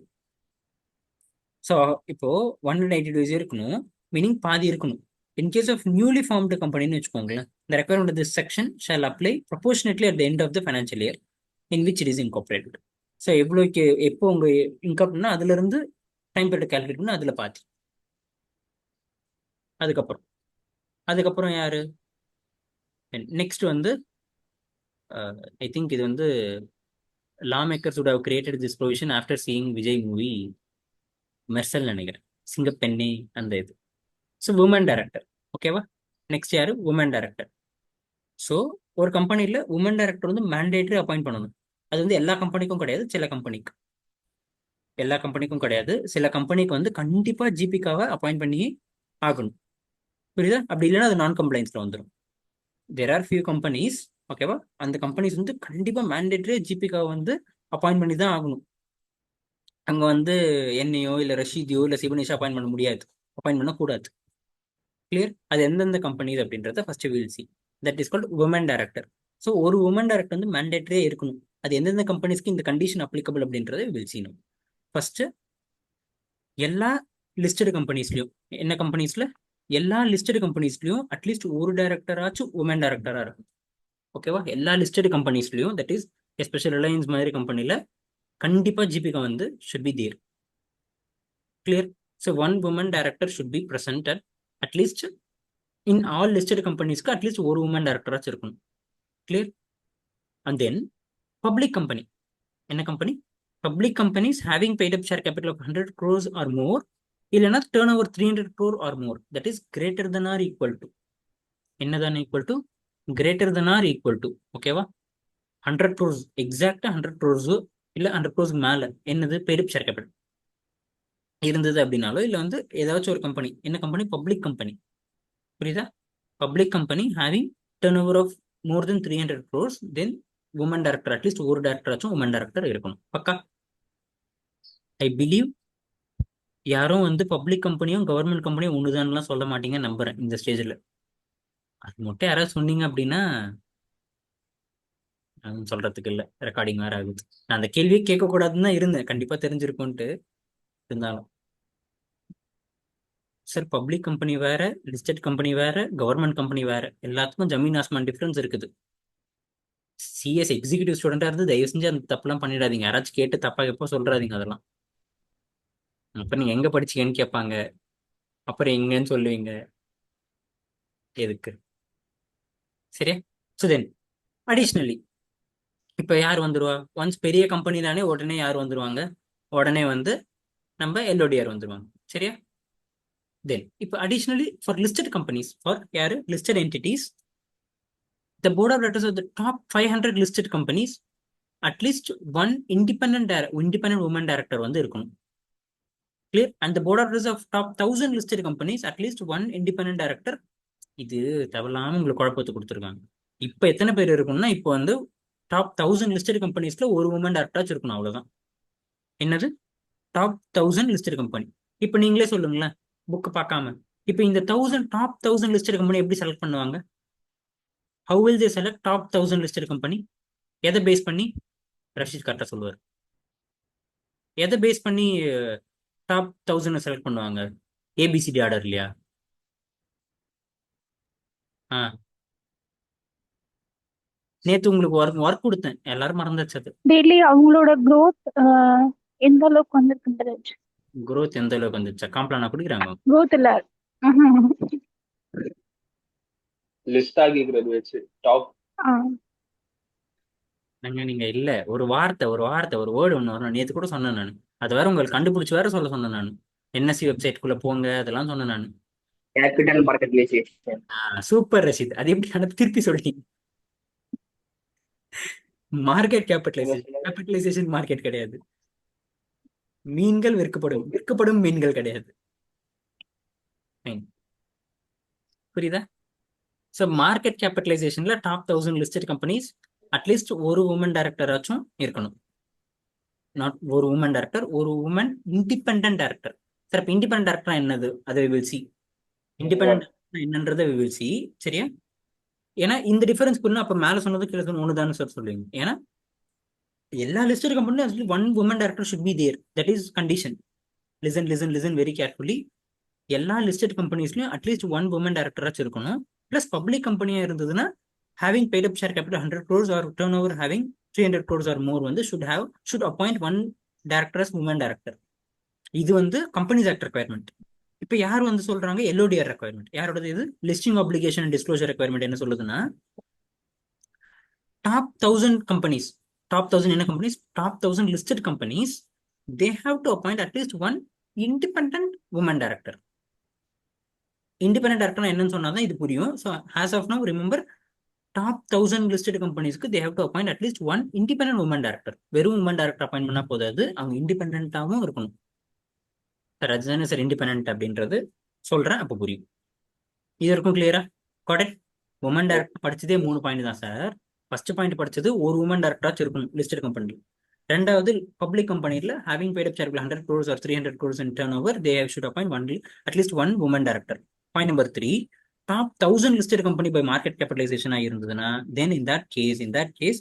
So இப்போ 180 days இருக்கணும், meaning பாதி இருக்கணும். In case of newly formed company ன்னு வச்சுக்கோங்களேன், the requirement of this section shall apply proportionately at the end of the financial year in which it is incorporated. So எவ்வளோக்கு எப்போ உங்க income பண்ணா அதுல இருந்து டைம் பீரியட் கால்குலேட் பண்ணா அதுல பாதி. அதுக்கப்புறம் யாரு நெக்ஸ்ட் வந்து ஐ திங்க் இது வந்து law makers would have created this provision after seeing Vijay movie Mersal நினைக்கிறேன், சிங்கப்பெண்ணே அந்த இது. So woman director. ஓகேவா? நெக்ஸ்ட் யாரு, உமன் டைரக்டர். ஸோ ஒரு கம்பெனியில் உமன் டைரக்டர் வந்து மேண்டேட்டரி அப்பாயிண்ட் பண்ணணும். அது வந்து எல்லா கம்பெனிக்கும் கிடையாது, சில கம்பெனிக்கு. எல்லா கம்பெனிக்கும் கிடையாது, சில கம்பெனிக்கு வந்து கண்டிப்பா ஜிபிக்காவை அப்பாயிண்ட் பண்ணி ஆகணும். புரியுதா? அப்படி இல்லைன்னா அது நான் கம்ப்ளைன்ஸ்ல வந்துடும். தேர் ஆர் ஃபியூ கம்பெனிஸ், ஓகேவா, அந்த கம்பெனிஸ் வந்து கண்டிப்பா மேண்டேட்டரி ஜிபிக்காவை வந்து அப்பாயிண்ட் பண்ணி தான் ஆகணும். அங்க வந்து என்னையோ இல்ல ரஷீதியோ இல்ல சிவனேஷோ அப்பாயிண்ட் பண்ண முடியாது, அப்பாயிண்ட் பண்ண கூடாது. கிளியர்? அது எந்தெந்த கம்பெனிஸ் அப்படின்றத first will see. That is called woman director. So ஒரு உமன் டைரக்டர் வந்து மேண்டேட்டரியே இருக்கணும். அது எந்தெந்த கம்பெனிஸ்க்கு இந்த கண்டிஷன் அப்ளிகபிள் அப்படின்றத வில் சி. ஃபர்ஸ்ட் எல்லா லிஸ்டட் கம்பெனிஸ்லயும், என்ன கம்பெனிஸ்ல, எல்லா லிஸ்டட் கம்பெனிஸ்லயும் அட்லீஸ்ட் ஒரு டைரக்டராச்சும் உமன் டைரக்டரா இருக்கும். ஓகேவா? எல்லா லிஸ்டட் கம்பெனிஸ்லயும், தட் இஸ் எஸ்பெஷல் ரிலையன்ஸ் மாதிரி கம்பெனில கண்டிப்பா ஜிபிகா வந்து should be there. Clear? So one woman director should be present at least in all listed கம்பெனிஸ்க்கு அட்லீஸ்ட் ஒரு உமன் டைரக்டராச்சும் இருக்கணும். Clear? And then public company, என்ன company? Public companies having paid up share capital of 100 crores or more, இல்லைன்னா turn over 300 crore or more, that is greater than or equal to, என்னதான் equal to, greater than or equal to. ஓகேவா? 100 crores, எக்ஸாக்டா 100 crores இல்ல 100 crores மேல என்னது paid up share capital இருந்தது அப்படின்னாலோ, இல்ல வந்து ஏதாச்சும் ஒரு கம்பெனி, என்ன கம்பெனி? Public company. புரியுதா? Public company having turn over of more than 300 crores, then woman director at least ஒரு டைரக்டராச்சும் உமன் டைரக்டர் இருக்கணும். பக்கா? ஐ பிலீவ் யாரும் வந்து பப்ளிக் கம்பெனியும் கவர்மெண்ட் கம்பெனியும் ஒண்ணுதான்லாம் சொல்ல மாட்டீங்க நம்புறேன் இந்த ஸ்டேஜ்ல. அது மட்டும் யாராவது சொன்னீங்க அப்படின்னா சொல்றதுக்கு இல்ல, ரெக்கார்டிங் வேற ஆகுது. நான் அந்த கேள்வியே கேட்க கூடாதுன்னு தான் இருந்தேன், கண்டிப்பா தெரிஞ்சிருக்கும்ட்டு. இருந்தாலும் சார், பப்ளிக் கம்பெனி வேற, லிஸ்டட் கம்பெனி வேற, கவர்மெண்ட் கம்பெனி வேற, எல்லாத்துக்கும் ஜமீன் ஆஸ்மான் டிஃபரன்ஸ் இருக்குது. சிஎஸ் எக்ஸிகூட்டிவ் ஸ்டூடெண்டா இருந்து தயவு செஞ்சு அந்த தப்புலாம் பண்ணிடாதீங்க. யாராச்சும் கேட்டு தப்பா எப்போ சொல்றாதீங்க அதெல்லாம். அப்ப நீங்க எங்க படிச்சீங்கன்னு கேட்பாங்க, அப்புறம் எங்கன்னு சொல்லுவீங்க. எதுக்கு? சரியா? ஸோ தென் அடிஷ்னலி இப்போ யார் வந்துருவா? ஒன்ஸ் பெரிய கம்பெனி தானே, உடனே யார் வந்துருவாங்க? உடனே வந்து நம்ம எல்ஓடிஆர் வந்துருவாங்க. சரியா? தென் இப்போ additionally for listed companies, for யாரு? Listed entities, the board of directors of the top 500 listed companies, at least one independent woman director வந்து இருக்கணும். Clear? And the board of directors of top 1000 listed companies, at least one independent director. இது தேவையில்லாம உங்களுக்கு குழப்பத்தை கொடுத்துருக்காங்க. இப்போ எத்தனை பேர் இருக்கணும்னா, இப்போ வந்து டாப் 1000 லிஸ்டட் கம்பெனிஸ்ல ஒரு உமன் டைரக்டராச்சும் இருக்கணும், அவ்வளவுதான். என்னது? Top 1000 listed company. இப்போ நீங்களே சொல்லுங்களேன், புக் பார்க்காம. இப்போ இந்த டாப் 1000 லிஸ்டட் கம்பெனி எப்படி செலக்ட் பண்ணுவாங்க? How will they select top 1000 listed company? எதை பேஸ் பண்ணி? ரஷீத் கரெக்டாக சொல்லுவார். எதை பேஸ் பண்ணி டாப் 1000 செலக்ட் பண்ணுவாங்க? ஏபிசிடி ஆர்டர் இல்லையா? ஆ, நேத்து உங்களுக்கு ஒர்க் கொடுத்தேன், எல்லாரும் மறந்துச்சு. டெய்லி அவங்களோட growth எந்த அளவுக்கு வந்திருக்குன்றது. growth எந்த அளவுக்கு வந்துச்சா? காம்ப்ளானா குடிக்கிறாங்க. growth இல்ல. லிஸ்ட் ஆகிக்கிறது வச்சு டாப். நீங்க இல்ல, ஒரு வார்த்தை ஒரு வேர்டு ஒன்று வரும். நேத்து கூட சொன்னேன் நான். அது வேற உங்களுக்கு கண்டுபிடிச்சு வேற சொல்ல சொன்னேன் நான். என்எஸ்சி வெப்சைட்குள்ள போங்க, அதெல்லாம் சொன்னேன் நான். கேபிட்டல் மார்க்கெட்லைசேஷன். சூப்பர் ரஷீத், அது எப்படி எனக்கு திருப்பி சொல்றீங்க? மார்க்கெட் கேபிட்டலைசேஷன் மார்க்கெட் கிடையாது. மீன்கள் விற்கப்படும் மீன்கள் கிடையாது. புரியுதா? ஸோ மார்க்கெட் கேபிட்டலைசேஷன்ல டாப் 1000 லிஸ்டட் கம்பெனிஸ் அட்லீஸ்ட் ஒரு உமன் டைரக்டராச்சும் இருக்கணும். நாட் ஒரு உமன் டைரக்டர், ஒரு உமன் இண்டிபெண்டன்ட் டைரக்டர். சார், இப்போ இண்டிபெண்டன்ட் டைரக்டர் என்னது? அதை வில் சி. இண்டிபெண்டன்ட் என்னன்றதை வில் சி. சரியா? ஏன்னா இந்த டிஃபரன்ஸ் புரியணும். அப்போ மேலே சொன்னது கீழே சொன்ன ஒன்று சார் சொல்லுவீங்க. ஏன்னா எல்லா லிஸ்டட் கம்பெனிலும் one woman director should be there. That is condition. Listen very carefully. எல்லா லிஸ்டட் கம்பெனிஸ்லயும் அட்லீஸ்ட் ஒன் உமன் டைரக்டராச்சும் இருக்கணும். பிளஸ் பப்ளிக் கம்பெனியா இருந்ததுன்னா having paid up share capital 100 crores or turnover having 300 crores or more வந்து should appoint one director as woman director. இது வந்து companies act requirement. இப்போ யார் வந்து சொல்றாங்க? எல்ஓடிஆர் ரெக்யர்மெண்ட். யாரோடது இது? Listing application and disclosure requirement என்ன சொல்லுதுன்னா, டாப் 1000 கம்பெனிஸ், டாப் 1000 என்ன companies? Top 1000 listed companies, they have to appoint at least one independent woman director. Independent director என்னன்னு சொன்னாதான் இது புரியும். So as of now remember, top 1000 listed கம்பெனிஸ்க்கு they have to appoint at least one independent woman director. வெறும் woman director appoint பண்ணா போதாது, அவங்க இண்டிபெண்டாகவும் இருக்கணும். சார் அதுதானே சார் இண்டிபெண்டன்ட் அப்படின்றது சொல்றேன், அப்போ புரியும். இது வரைக்கும் கிளியரா? கரெக்ட். உமன் டைரக்டர் படிச்சதே 3 பாயிண்ட் தான் சார். ஃபர்ஸ்ட் பாயிண்ட் படிச்சது ஒரு உமன் டைரக்டராச்சும் இருக்கணும் லிஸ்டட் கம்பெனியில். ரெண்டாவது, பப்ளிக் கம்பெனியில் having paid up share 100 crores or 300 crores in turnover, they should appoint at least one woman director. Point number 3, top 1000 listed company by market capitalization ஆயிருந்ததுன்னா, then in that case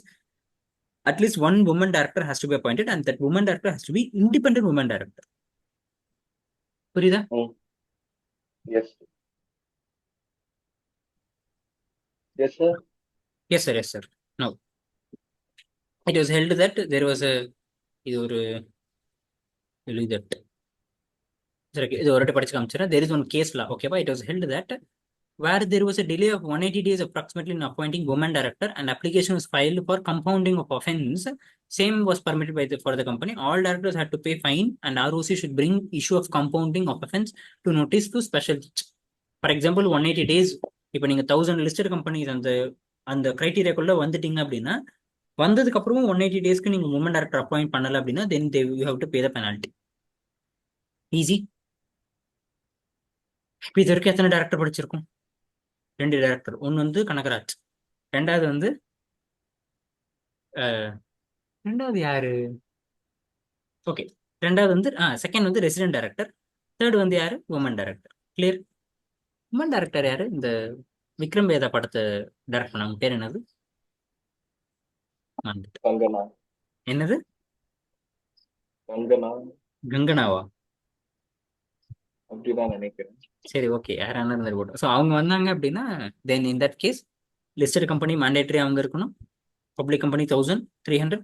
at least one woman director has to be appointed, and that woman director has to be independent woman director. புரியுதா? Yes. Yes, sir. Yes sir, yes sir. No, it was held that there was இது ஒரு that சரி, இது ஒரு வாட்டி படிச்சு காமிச்சிடறேன். There is one கேஸ்ல, ஓகேவா? It was held that where there was a delay of 180 days approximately in appointing woman director and application was filed for compounding of offense, same was permitted by for the company. All directors had to pay fine and ROC should bring issue of compounding of offense to notice to special judge. For example, 180 days, இப்போ நீங்க 1000 listed companies அந்த அந்த கிரைட்டீரியாக்குள்ள வந்துட்டீங்க அப்படின்னா, வந்ததுக்கு அப்புறமும் 180 டேஸ்க்கு நீங்க woman director அப்பாயிண்ட் பண்ணல அப்படின்னா, then you have to pay the penalty. Easy. இப்போ இது வரைக்கும் எத்தனை டேரக்டர் படிச்சிருக்கோம்? 2 டேரக்டர். ஒன்று வந்து கனகராஜ், ரெண்டாவது வந்து ரெண்டாவது யாரு? ஓகே, ரெண்டாவது வந்து செகண்ட் வந்து ரெசிடென்ட் டைரக்டர், தேர்ட் வந்து யாரு? Woman director. Clear? Woman director யாரு? இந்த விக்ரம் வேதா படத்தை டைரக்ட் பண்ணாங்க, பேர் என்னது? கங்கனா. என்னது? கங்கனா. கங்கனாவா? அப்படிதான் நினைக்கிறேன். சரி, ஓகே, யாரான இருந்தாரு போட்டோம். ஸோ அவங்க வந்தாங்க அப்படின்னா then in that case listed company mandatory அவங்க இருக்கணும். பப்ளிக் கம்பெனி 1300,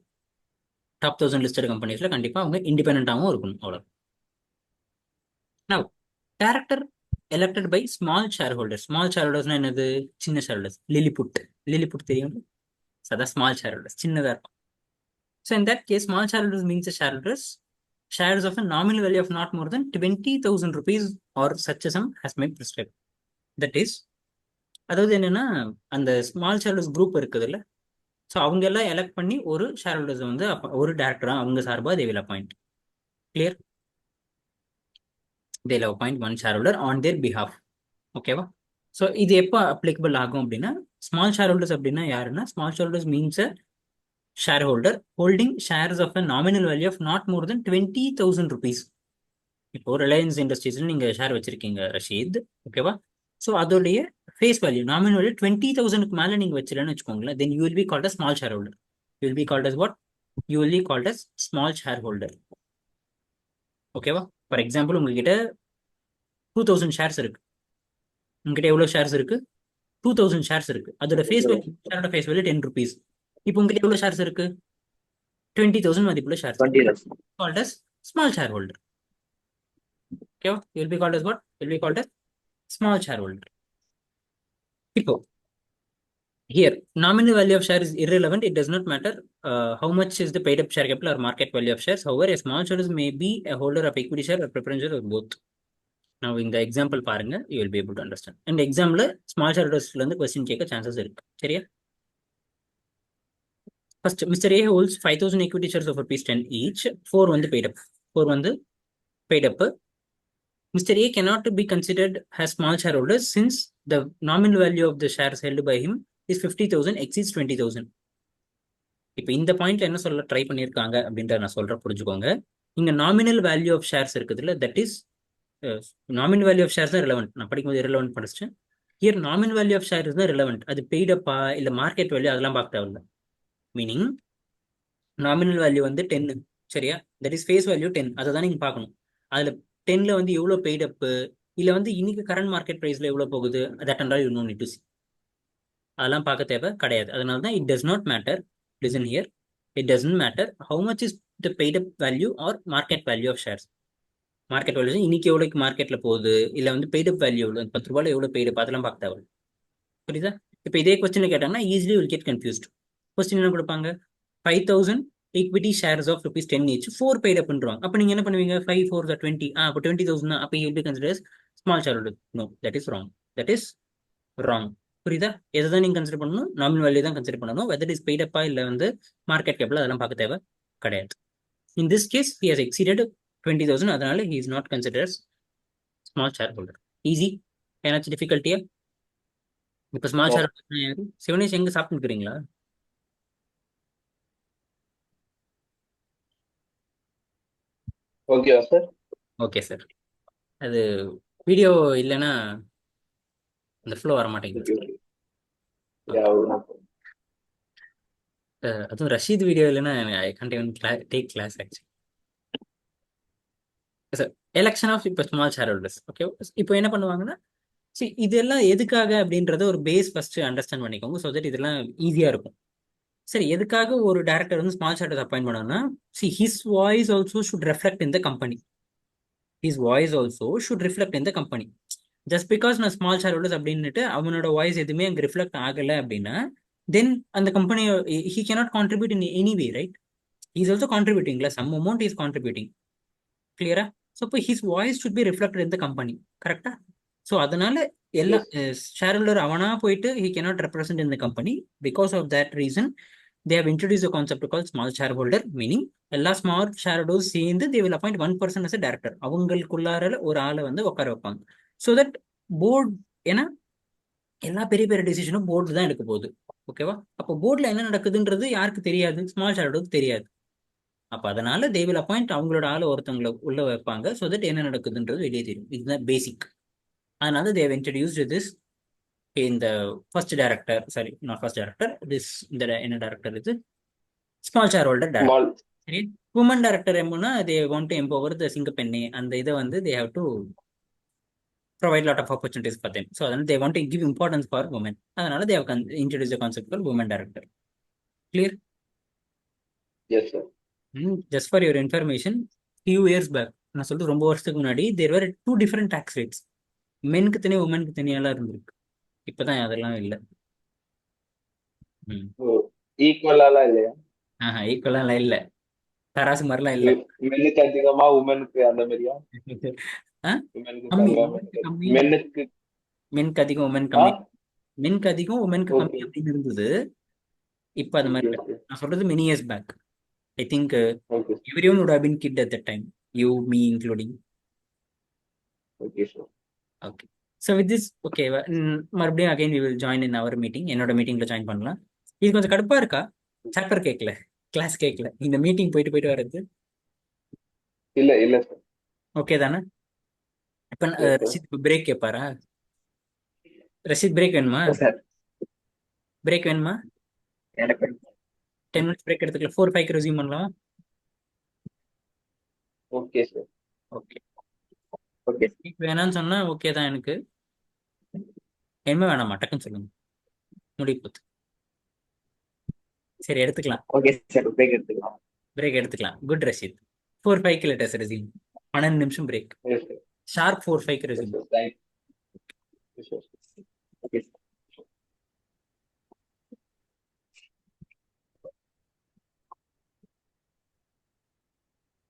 டாப் 1000 லிஸ்டட் கம்பெனிஸ்ல கண்டிப்பாக அவங்க இண்டிபெண்டாகவும் இருக்கணும். அவ்வளோ. Now director elected by small shareholders. Small shareholders என்னது? சின்ன shareholders. லிலிபுட் தெரியும்? அதான் small shareholders, சின்னதா இருக்கும். So in that case, small shareholders means the shareholders shares of a nominal value of not more than 20,000 rupees or such a sum has been prescribed. That is, அதாவது என்னன்னா அந்த small shareholders group இருக்குதுல்ல, so அவங்க எல்லாம் elect பண்ணி ஒரு shareholders வந்து ஒரு டேரக்டரா அவங்க சார்பாக they will appoint. Clear? they will appoint one shareholder on their behalf. ஓகேவா? ஸோ இது எப்போ அப்ளிகபிள் ஆகும் அப்படின்னா, ஸ்மால் ஷேர் ஹோல்டர்ஸ் அப்படின்னா யாருன்னா, small shareholders means a shareholder holding shares of a nominal value of not more than 20,000 rupees. இப்போ Reliance இண்டஸ்ட்ரீஸ்ல நீங்க ஷேர் வச்சிருக்கீங்க ரஷீத், ஓகேவா? ஸோ அதோடைய ஃபேஸ் வேல்யூ நாமினல் வேல்யூ 20,000க்கு மேலே நீங்க வச்சிருன்னு வச்சுக்கோங்களேன், then you will be called as small shareholder. You will be called as what? You will be called as small shareholder. ஓகேவா? ஃபார் எக்ஸாம்பிள், உங்ககிட்ட 2000 ஷேர்ஸ் இருக்கு. உங்ககிட்ட எவ்வளவு ஷேர்ஸ் இருக்கு? 2000 ஷேர்ஸ் இருக்கு. அதோட ஃபேஸ் வேல்யூ, ஷேரோட ஃபேஸ் வேல்யூ 10 rupees. இப்போ உங்ககிட்ட எவ்வளவு ஷேர்ஸ் இருக்கு? 20,000 மதிப்புள்ள shares. called as small shareholder. Okay, you will be called as what? You will be called as small shareholder. இப்போ here nominal value of share is irrelevant. It does not matter how much is the paid up share capital or market value of shares. However, a small shareholder may be a holder of equity share or preference share or both. Now in the example பாருங்க, you will be able to understand. And example small shareholdersல இருந்து question கேட்க chances இருக்கு. சரியா? First, Mr. A holds 5,000 equity shares of rupees 10 each. 4 வந்து paid up. 4 வந்து paid up. Mr. A cannot be considered as small shareholders since the nominal value of the shares held by him is 50,000 exceeds 20,000. இப்போ இந்த பாயிண்ட்ல என்ன சொல்ல try பண்ணியிருக்காங்க அப்படின்றத நான் சொல்றேன், புரிஞ்சுக்கோங்க. இங்க நாமினல் வேல்யூ ஆஃப் ஷேர்ஸ் இருக்குதுல்ல, that is nominal value of shares தான் ரிலவெண்ட். நான் படிக்கும்போது ரிலவெண்ட் படிச்சேன். Here nominal value of shares தான் ரிலவெண்ட். அது பெய்டப்பா இல்லை மார்க்கெட் வேல்யூ அதெல்லாம் பார்க்க தேவையில்லை. மீனிங் நாமினல் வேல்யூ வந்து 10, சரியா? That is face value 10. அதை தான் நீங்க பார்க்கணும். அதுல 10ல வந்து எவ்வளோ பெய்டப், இல்லை வந்து இன்னைக்கு கரண்ட் மார்க்கெட் ப்ரைஸ்ல எவ்வளோ போகுது, that and all you no need to see. அதெல்லாம் பார்க்க தேவை கிடையாது. அதனால தான் it does not matter. Listen here, it doesn't matter how much is the paid up value or market value of shares. Market value இன்னைக்கு எவ்வளோக்கு மார்க்கெட்ல போகுது, இல்லை வந்து பெய்டப் வேல்யூ எவ்வளோ, 10 ரூபாயில எவ்வளோ பெய்டப், அதெல்லாம் பார்க்க தேவை. புரியுதா? இப்போ இதே கொஸ்டின் கேட்டாங்கன்னா easily will get confused. Question என்ன கொடுப்பாங்க? 5,000 equity shares of rupees 10 each, 4 paid up பண்றாங்க. அப்ப நீங்க என்ன பண்ணுவீங்க? 5 4 20. அப்ப 20,000 அப்ப you will be considered as small shareholder. No, that is wrong. That is wrong. புரியுதா? எதுதான் நீங்க கன்சிடர் பண்ணணும்? நாமினல் வேல்யூ தான் கன்சிடர் பண்ணணும். வெதர் இஸ் பெய்ட் அப்பா இல்ல வந்து மார்க்கெட் கேப்ல அதெல்லாம் பார்க்க தேவை கிடையாது. In this case, he has exceeded 20,000. அதனால he is not considered as small shareholder. Easy. ஏதாச்சும் டிஃபிகல்ட்டியா? இப்ப ஸ்மால் ஷேர் யாரு? சிவனேஷ் எங்க சாப்பிட்டுக்கிறீங்களா? Okay sir. Okay sir. அது வீடியோ இல்லைன்னா அந்த ஃப்ளோ வர மாட்டேங்குது. அதுவும் ரஷீத் வீடியோ இல்லைன்னா I can't even take class actually. Sir election of இப்போ ஸ்மால் ஷேர் ஹோல்டர்ஸ். ஓகே, இப்போ என்ன பண்ணுவாங்கன்னா, சரி இதெல்லாம் எதுக்காக அப்படின்றத ஒரு பேஸ் ஃபர்ஸ்ட் அண்டர்ஸ்டாண்ட் பண்ணிக்கோங்க. ஸோ தட் இதெல்லாம் ஈஸியா இருக்கும். சரி, எதுக்காக ஒரு டேரக்டர் வந்து ஸ்மால் ஷேர் அப்பாயிண்ட் பண்ணணும்னா, see his voice also should reflect in the company. His voice also should reflect in the company. Just because நான் ஸ்மால் ஷேர் ஹோல்டர்ஸ் அப்படின்னுட்டு அவனோட வாய்ஸ் எதுவுமே அங்கே ரிஃப்ளெக்ட் ஆகலை அப்படின்னா, தென் அந்த company he cannot contribute in any way, right? Is also கான்ட்ரிபியூட்டிங்ல, some amount is contributing. கிளியரா? ஸோ இப்போ his voice should be reflected in the company. கரெக்டா? ஸோ அதனால எல்லா Yes. ஷேர் ஹோல்டர் அவனா போயிட்டு he cannot represent in the company. Because of that reason they have introduced a concept called small shareholder, meaning எல்லா small shareholders சேர்ந்து they will appoint one person as a director. அவங்களுக்குள்ளார ஒரு ஆளை வந்து உட்கார வைப்பாங்க. So that board, ஏன்னா எல்லா பெரிய பெரிய டிசிஷனும் போர்டு தான் எடுக்க போகுது. ஓகேவா? அப்போ போர்டில் என்ன நடக்குதுன்றது யாருக்கு தெரியாது? ஸ்மால் ஷேர்ஹோல்டருக்கு தெரியாது. அப்போ அதனால they will appoint அவங்களோட ஆளை ஒருத்தவங்களை உள்ள வைப்பாங்க. ஸோ தட் என்ன நடக்குதுன்றது வெளியே தெரியும். இதுதான் பேசிக். அதனால they have introduced this in the first director, sorry, not first director, this இந்த என்ன director இது small shareholder director. Small. சரி, உமன் டைரக்டர் எம்னா they want to empower the சிங்கப்பெண்ணே, அந்த இதை வந்து they have to provide lot of opportunities for them. So அதனால they want to give importance for woman. அதனால they have introduce the concept for woman director. Clear? Yes, sir. Just for your information, few years back, நான் சொல்றது ரொம்ப வருஷத்துக்கு முன்னாடி, there were 2 different tax rates. மெனுக்கு தனியாக உமனுக்கு தனியாலாம் இருந்திருக்கு. இப்போதான் அதெல்லாம் இல்லை. ஈக்குவலாலாம் இல்லையா? ஈக்குவலாம் இல்லை, தராசு மாதிரிலாம் இல்லை. மென்னுக்கு அதிகமா உமனுக்கு அந்த மாதிரியா? உமனுக்கு கம்மி, கம்மியா, உமனுக்கு கம்மி, மென்னுக்கு மென்க்கு அதிகம் உமன் ஆ கம்மி, மென்க்கு அதிகம் உமனுக்கு கம்மி ஓகே அப்படின்னு இருந்தது. இப்போ அது மாதிரி ஓகே இல்லை. ஓகே நான் சொல்றது many years back. I think okay everyone would have been kid at that time, you, me including. Okay sir. Okay, so with this, okay, மறுபடியும் again we will join in our meeting. என்னோட மீட்டிங்ல join பண்ணலாம். இது கொஞ்சம் கடுப்பா இருக்கா? Chapter கேட்கல, class கேட்கல, இந்த மீட்டிங் போயிட்டு போயிட்டு வர்றது இல்ல இல்ல சார். ஓகே தானே? இப்போ Yes, sir. ரஷித் பிரேக் கேட்பாரா? ரஷித் பிரேக் வேணுமா? சார் பிரேக் வேணுமா? எனக்கு 10 minutes பிரேக் எடுத்துக்கலாம். 4-5 ரெஸ்யூம் பண்ணலாம். Okay sir. ஓகே, ஓகே வேணான்னு சொன்னா ஓகே தான் எனக்கு. என்ன வேணாமா டக்குன்னு சொல்லுங்க, முடிப்போது. சரி, எடுத்துக்கலாம், ஓகே சார். பிரேக் எடுத்துக்கலாம். பிரேக் எடுத்துக்கலாம். குட் ரஷித். 4-5 லேட்டர்ஸ் ரெஸ்யூம், 12 நிமிஷம் break. Yes sir. Sharp 4-5 yes resume. Sir. Thank you sir. Okay sir.